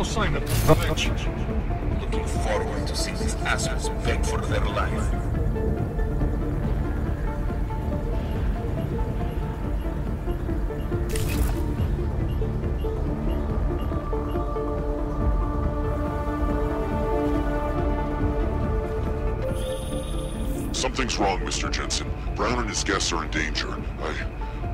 sign of prevention. Looking forward to seeing these assholes beg for their life. Something's wrong, Mr. Jensen. Brown and his guests are in danger.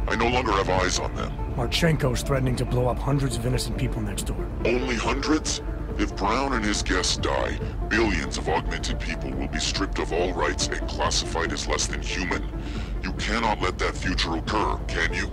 I no longer have eyes on them. Marchenko's threatening to blow up hundreds of innocent people next door. Only hundreds? If Brown and his guests die, billions of augmented people will be stripped of all rights and classified as less than human. You cannot let that future occur, can you?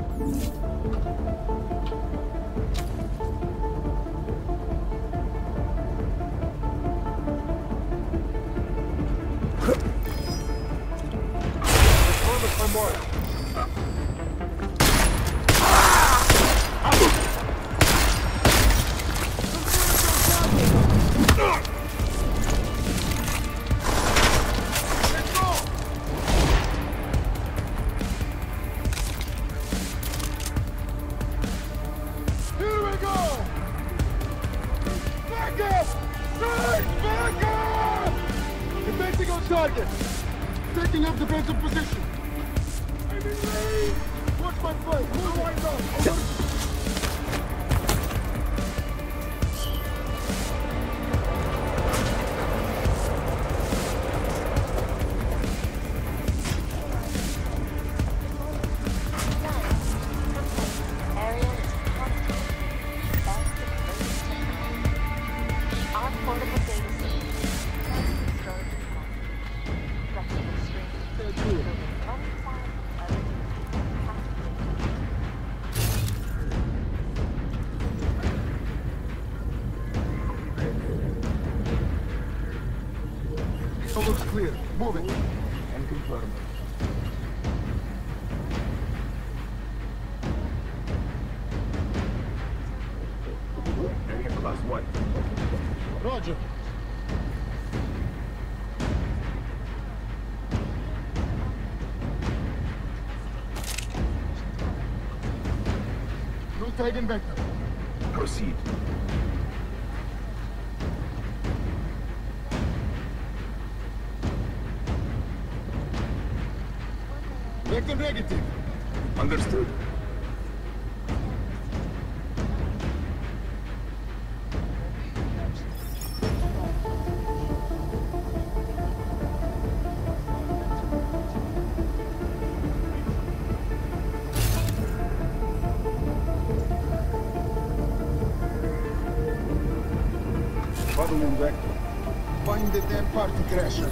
Target! Taking up defensive position! I'm in range! Watch my flank! Move right on! Looks clear. Move it. And confirm. Area class 1. Roger. No tagging vector. Proceed. Vector negative. Understood. Follow one vector. Find the damn party crasher.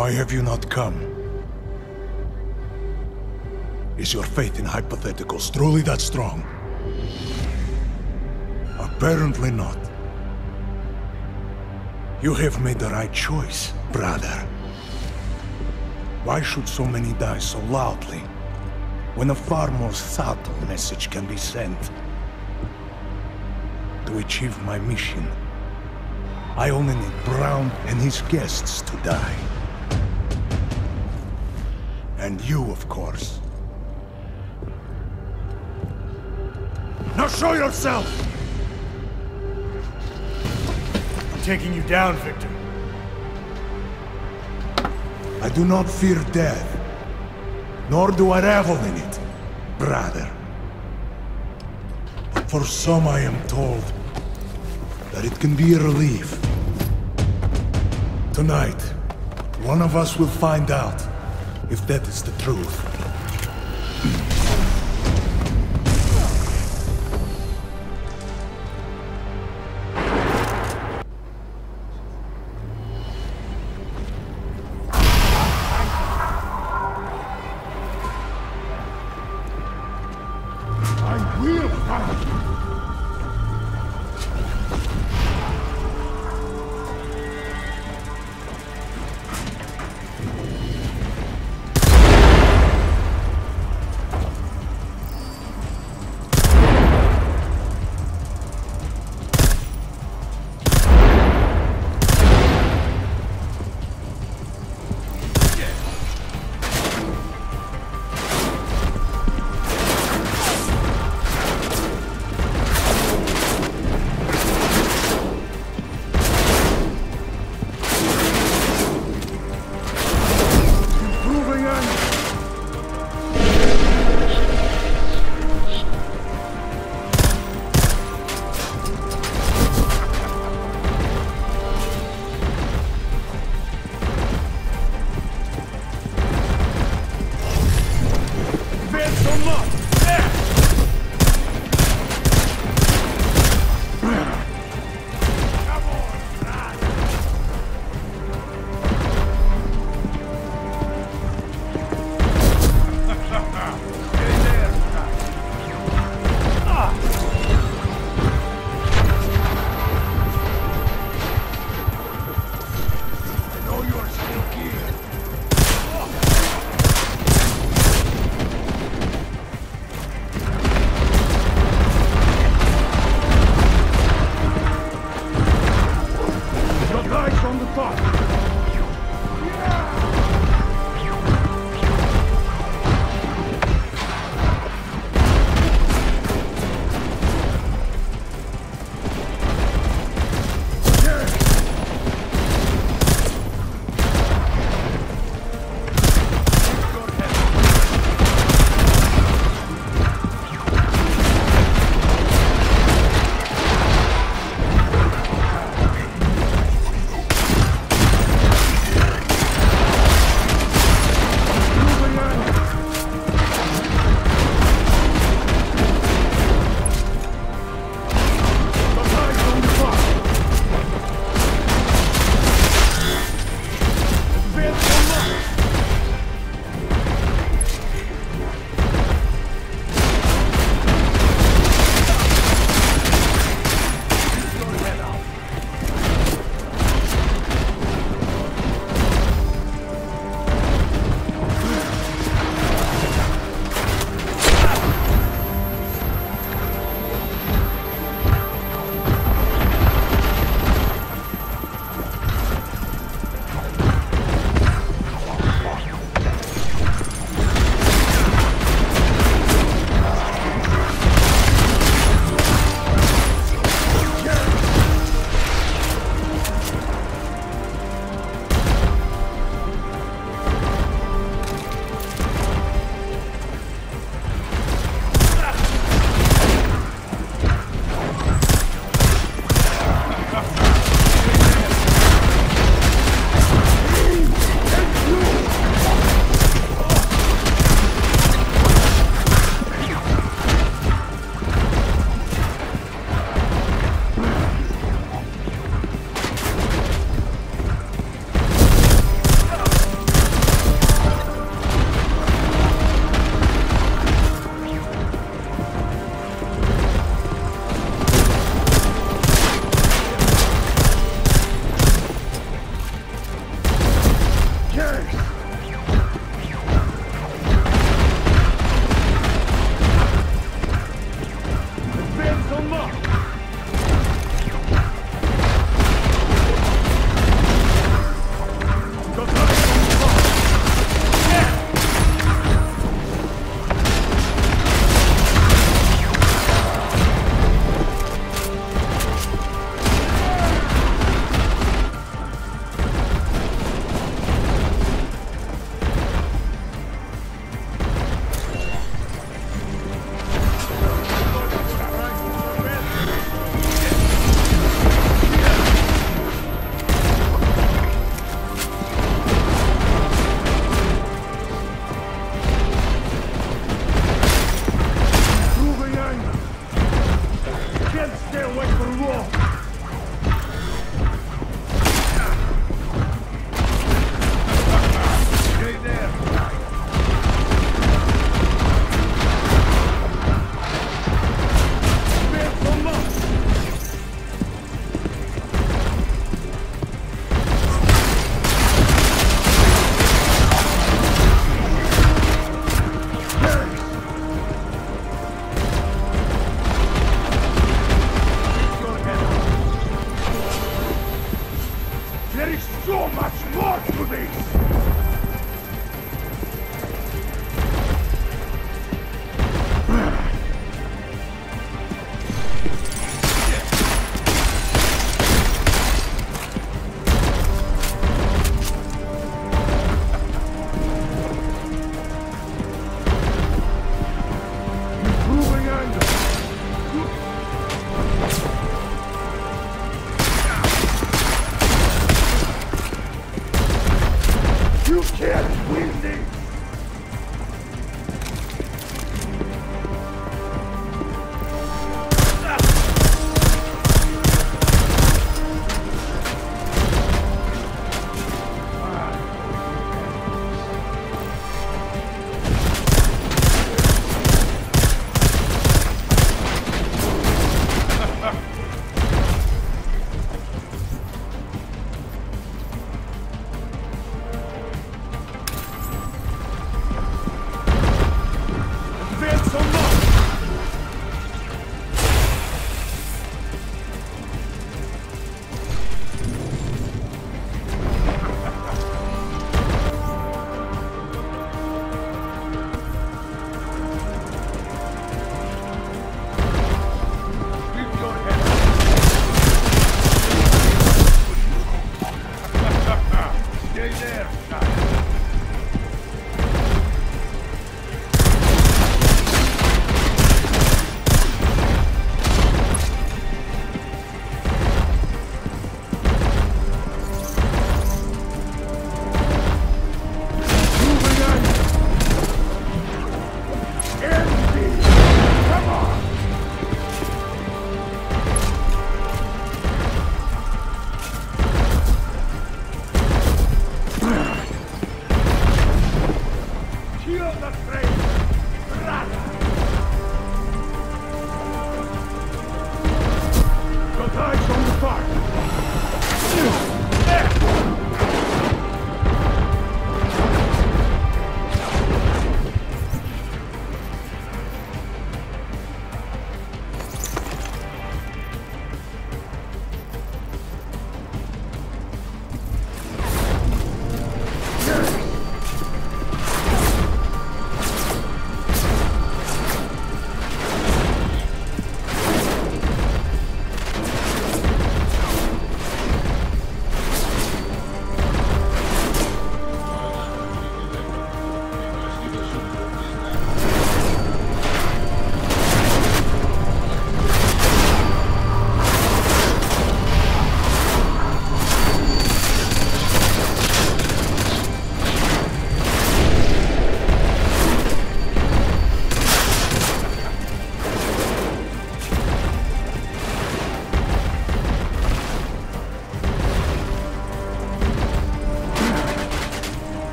Why have you not come? Is your faith in hypotheticals truly that strong? Apparently not. You have made the right choice, brother. Why should so many die so loudly, when a far more subtle message can be sent? To achieve my mission, I only need Brown and his guests to die. And you, of course. Now show yourself! I'm taking you down, Viktor. I do not fear death, nor do I revel in it, brother. But for some I am told that it can be a relief. Tonight, one of us will find out if that is the truth. I will fight you!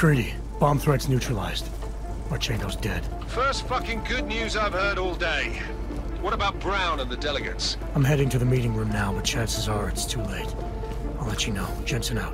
McCready, bomb threats neutralized. Marchenko's dead. First fucking good news I've heard all day. What about Brown and the delegates? I'm heading to the meeting room now, but chances are it's too late. I'll let you know. Jensen out.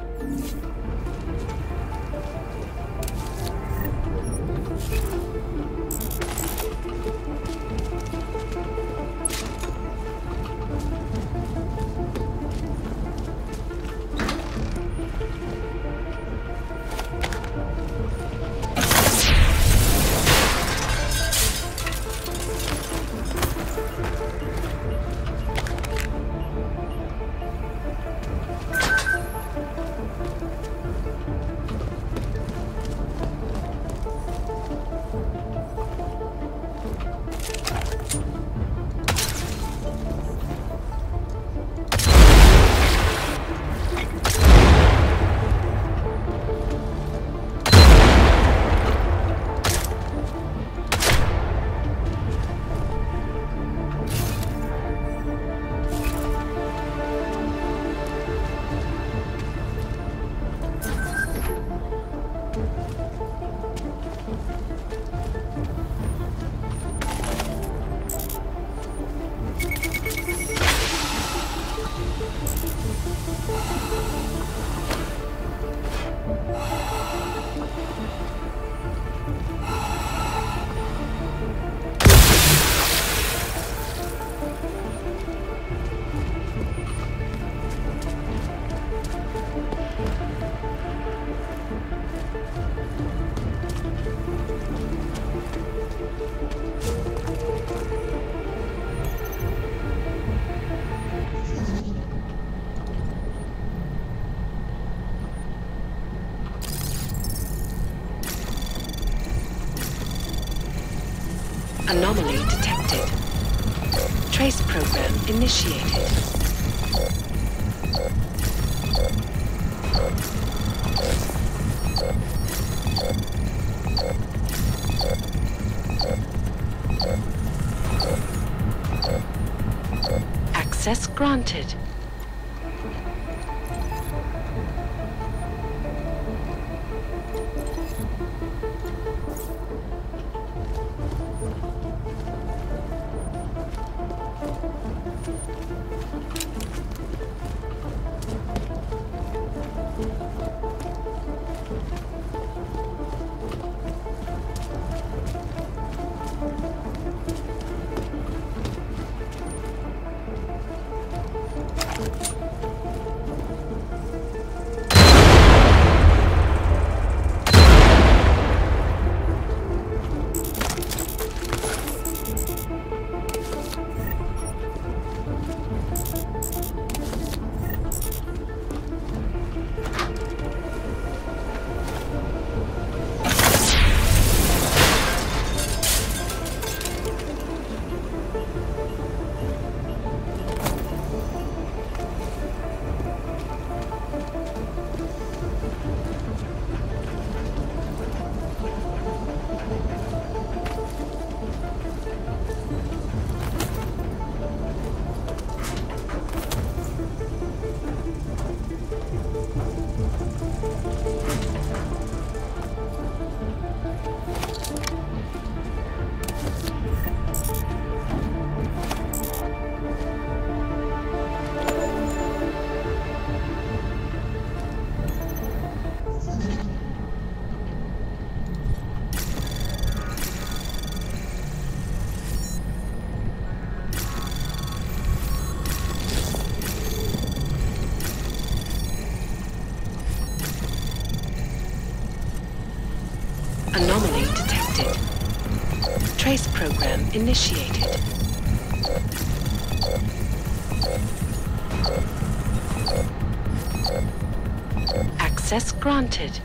Anomaly detected. Trace program initiated. Access granted. Anomaly detected. Trace program initiated. Access granted.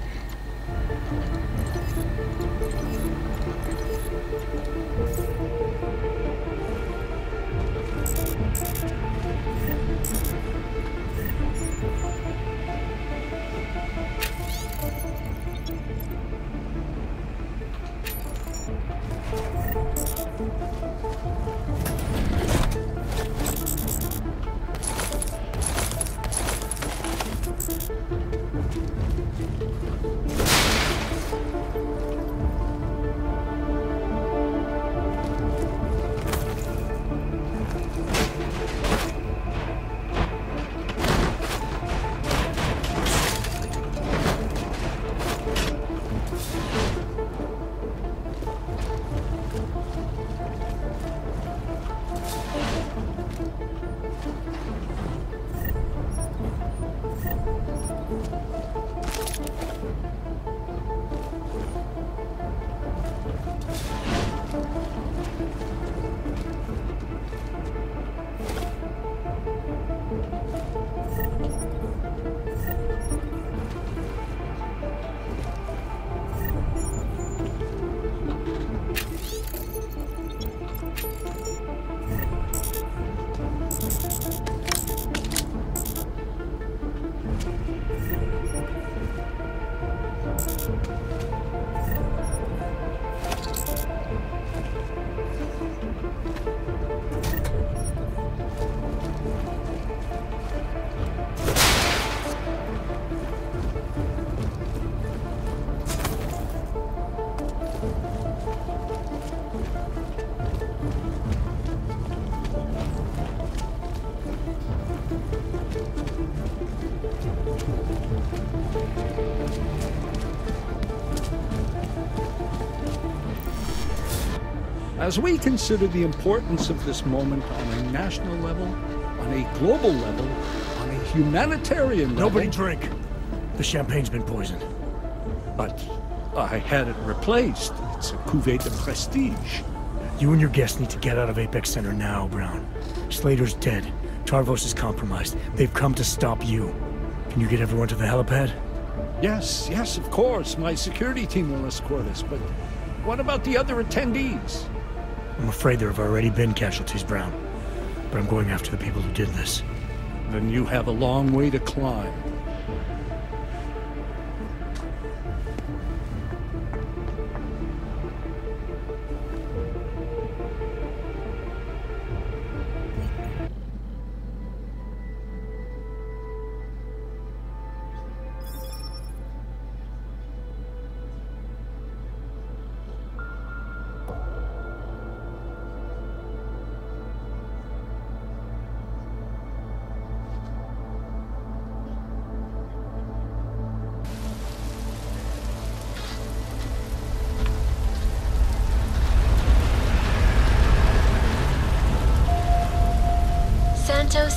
As we consider the importance of this moment on a national level, on a global level, on a humanitarian level... Nobody drink. The champagne's been poisoned. But I had it replaced. It's a cuvée de prestige. You and your guests need to get out of Apex Center now, Brown. Slater's dead. Tarvos is compromised. They've come to stop you. Can you get everyone to the helipad? Yes, of course. My security team will escort us, but what about the other attendees? I'm afraid there have already been casualties, Brown. But I'm going after the people who did this. Then you have a long way to climb.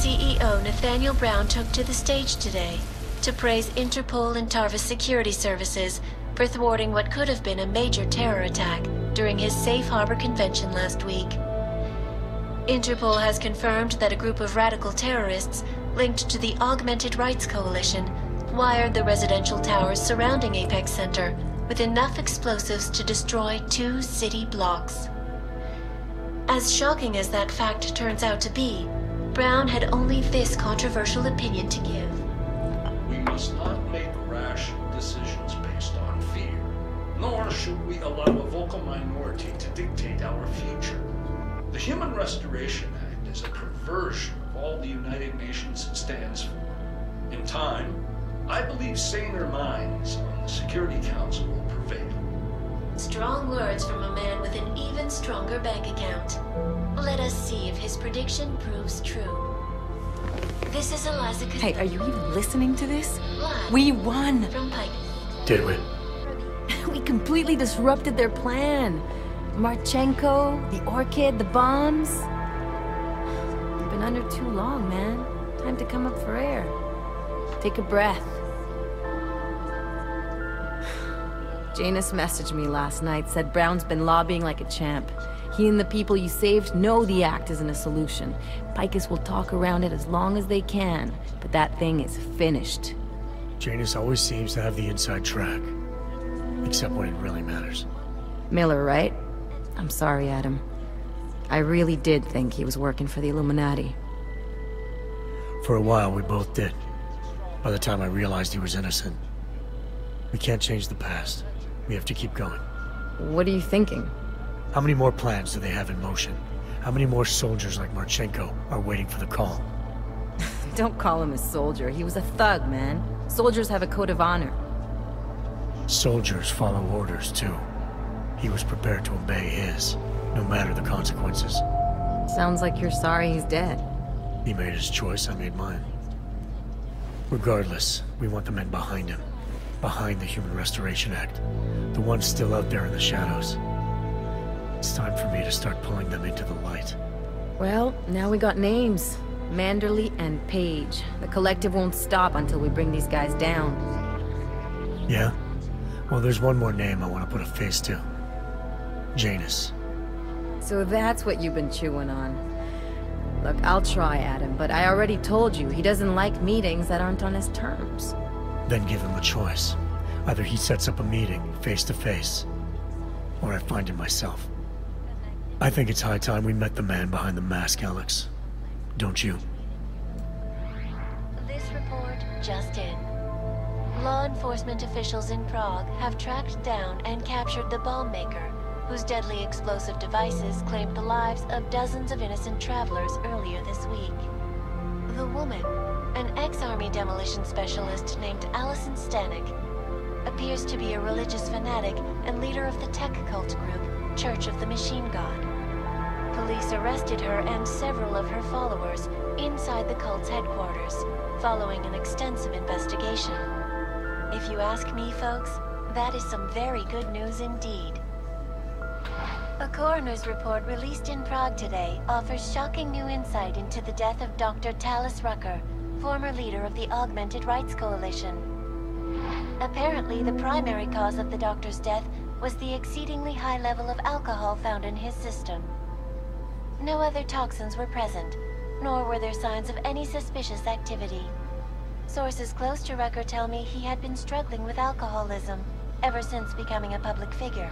CEO Nathaniel Brown took to the stage today to praise Interpol and Tarvis security services for thwarting what could have been a major terror attack during his Safe Harbor convention last week. Interpol has confirmed that a group of radical terrorists linked to the Augmented Rights Coalition wired the residential towers surrounding Apex Center with enough explosives to destroy 2 city blocks. As shocking as that fact turns out to be, Brown had only this controversial opinion to give. We must not make rash decisions based on fear, nor should we allow a vocal minority to dictate our future. The Human Restoration Act is a perversion of all the United Nations stands for. In time, I believe saner minds on the Security Council will prevail. Strong words from a man with an even stronger bank account. Let us see if his prediction proves true. This is Eliza. Hey, are you even listening to this? Live We won! from Pike. Did we? We completely disrupted their plan. Marchenko, the Orchid, the bombs. You've been under too long, man. Time to come up for air. Take a breath. Janus messaged me last night, said Brown's been lobbying like a champ. He and the people you saved know the act isn't a solution. Picus will talk around it as long as they can, but that thing is finished. Janus always seems to have the inside track. Except when it really matters. Miller, right? I'm sorry, Adam. I really did think he was working for the Illuminati. For a while, we both did. By the time I realized he was innocent. We can't change the past. We have to keep going. What are you thinking? How many more plans do they have in motion? How many more soldiers like Marchenko are waiting for the call? Don't call him a soldier. He was a thug, man. Soldiers have a code of honor. Soldiers follow orders, too. He was prepared to obey his, no matter the consequences. Sounds like you're sorry he's dead. He made his choice, I made mine. Regardless, we want the men behind him. Behind the Human Restoration Act. The ones still out there in the shadows. It's time for me to start pulling them into the light. Well, now we got names. Manderley and Page. The collective won't stop until we bring these guys down. Yeah? Well, there's one more name I want to put a face to. Janus. So that's what you've been chewing on. Look, I'll try, Adam, but I already told you he doesn't like meetings that aren't on his terms. Then give him a choice. Either he sets up a meeting, face to face, or I find him myself. I think it's high time we met the man behind the mask, Alex. Don't you? This report just in. Law enforcement officials in Prague have tracked down and captured the bomb maker, whose deadly explosive devices claimed the lives of dozens of innocent travelers earlier this week. The woman, an ex-army demolition specialist named Allison Stanek, appears to be a religious fanatic and leader of the tech cult group, Church of the Machine God. Police arrested her and several of her followers inside the cult's headquarters, following an extensive investigation. If you ask me, folks, that is some very good news indeed. A coroner's report released in Prague today offers shocking new insight into the death of Dr. Talis Rucker, former leader of the Augmented Rights Coalition. Apparently, the primary cause of the doctor's death was the exceedingly high level of alcohol found in his system. No other toxins were present, nor were there signs of any suspicious activity. Sources close to Rucker tell me he had been struggling with alcoholism ever since becoming a public figure.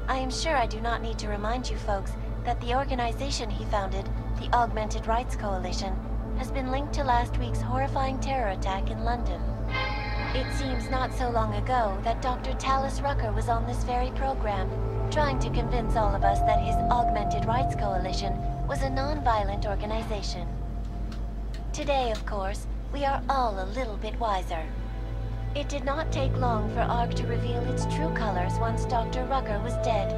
I am sure I do not need to remind you folks that the organization he founded, the Augmented Rights Coalition, has been linked to last week's horrifying terror attack in London. It seems not so long ago that Dr. Talis Rucker was on this very program, trying to convince all of us that his Augmented Rights Coalition was a non-violent organization. Today, of course, we are all a little bit wiser. It did not take long for ARC to reveal its true colors once Dr. Rucker was dead.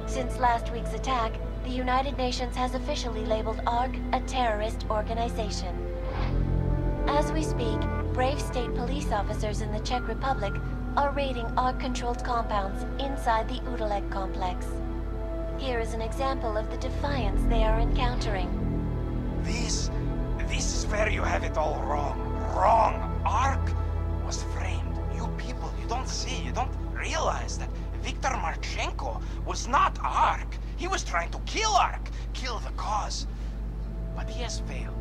Since last week's attack, the United Nations has officially labeled ARC a terrorist organization. As we speak, brave state police officers in the Czech Republic are raiding ARC-controlled compounds inside the Udaleg complex. Here is an example of the defiance they are encountering. This is where you have it all wrong. Wrong. ARC was framed. You people, you don't see, you don't realize that Viktor Marchenko was not ARC. He was trying to kill ARC, kill the cause. But he has failed.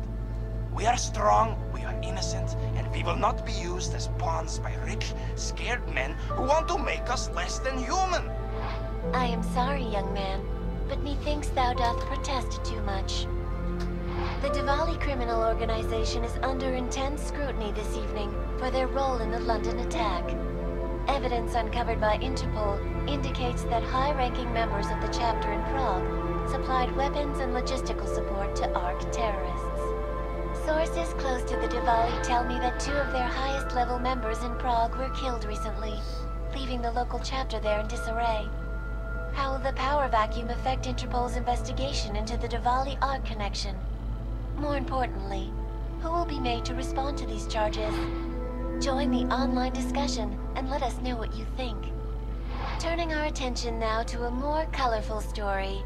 We are strong, we are innocent, and we will not be used as pawns by rich, scared men who want to make us less than human. I am sorry, young man, but methinks thou doth protest too much. The Diwali criminal organization is under intense scrutiny this evening for their role in the London attack. Evidence uncovered by Interpol indicates that high-ranking members of the chapter in Prague supplied weapons and logistical support to ARC terrorists. Sources close to the Diwali tell me that 2 of their highest-level members in Prague were killed recently, leaving the local chapter there in disarray. How will the power vacuum affect Interpol's investigation into the Diwali ARC connection? More importantly, who will be made to respond to these charges? Join the online discussion and let us know what you think. Turning our attention now to a more colorful story.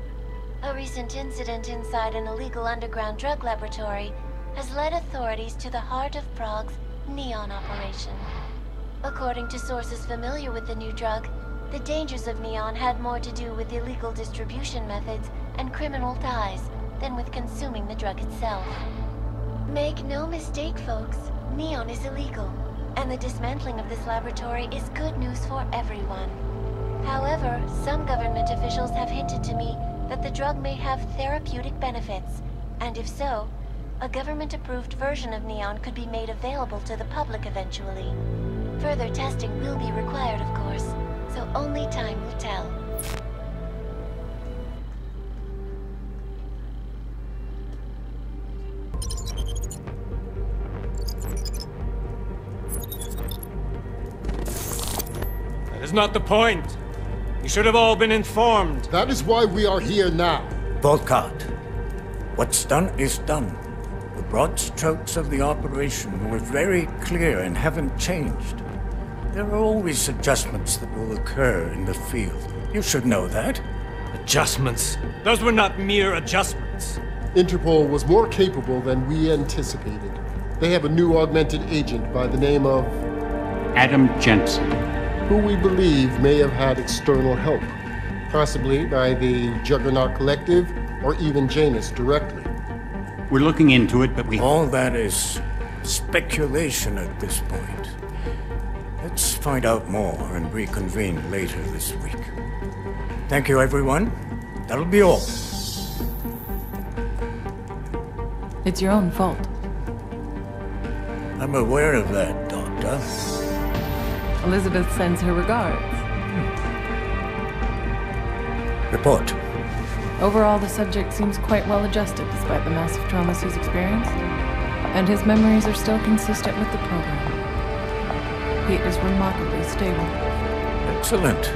A recent incident inside an illegal underground drug laboratory has led authorities to the heart of Prague's Neon operation. According to sources familiar with the new drug, the dangers of neon had more to do with illegal distribution methods and criminal ties than with consuming the drug itself. Make no mistake, folks, neon is illegal, and the dismantling of this laboratory is good news for everyone. However, some government officials have hinted to me that the drug may have therapeutic benefits, and if so, a government-approved version of neon could be made available to the public eventually. Further testing will be required, of course, so only time will tell. That is not the point. You should have all been informed. That is why we are here now. Volkart, what's done is done. The broad strokes of the operation were very clear and haven't changed. There are always adjustments that will occur in the field. You should know that. Adjustments? Those were not mere adjustments. Interpol was more capable than we anticipated. They have a new augmented agent by the name of... Adam Jensen. Who we believe may have had external help. Possibly by the Juggernaut Collective, or even Janus directly. We're looking into it, but we... All that is speculation at this point. Let's find out more and reconvene later this week. Thank you, everyone. That'll be all. It's your own fault. I'm aware of that, Doctor. Elizabeth sends her regards. Report. Overall, the subject seems quite well adjusted despite the massive traumas he's experienced, and his memories are still consistent with the program. He is remarkably stable. Excellent.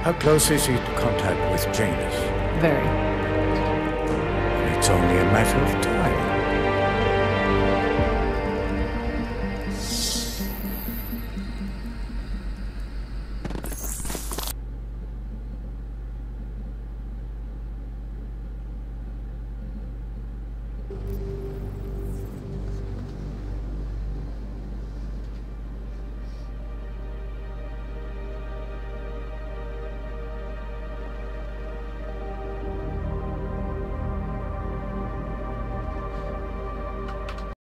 How close is he to contact with Janus? Very. It's only a matter of time.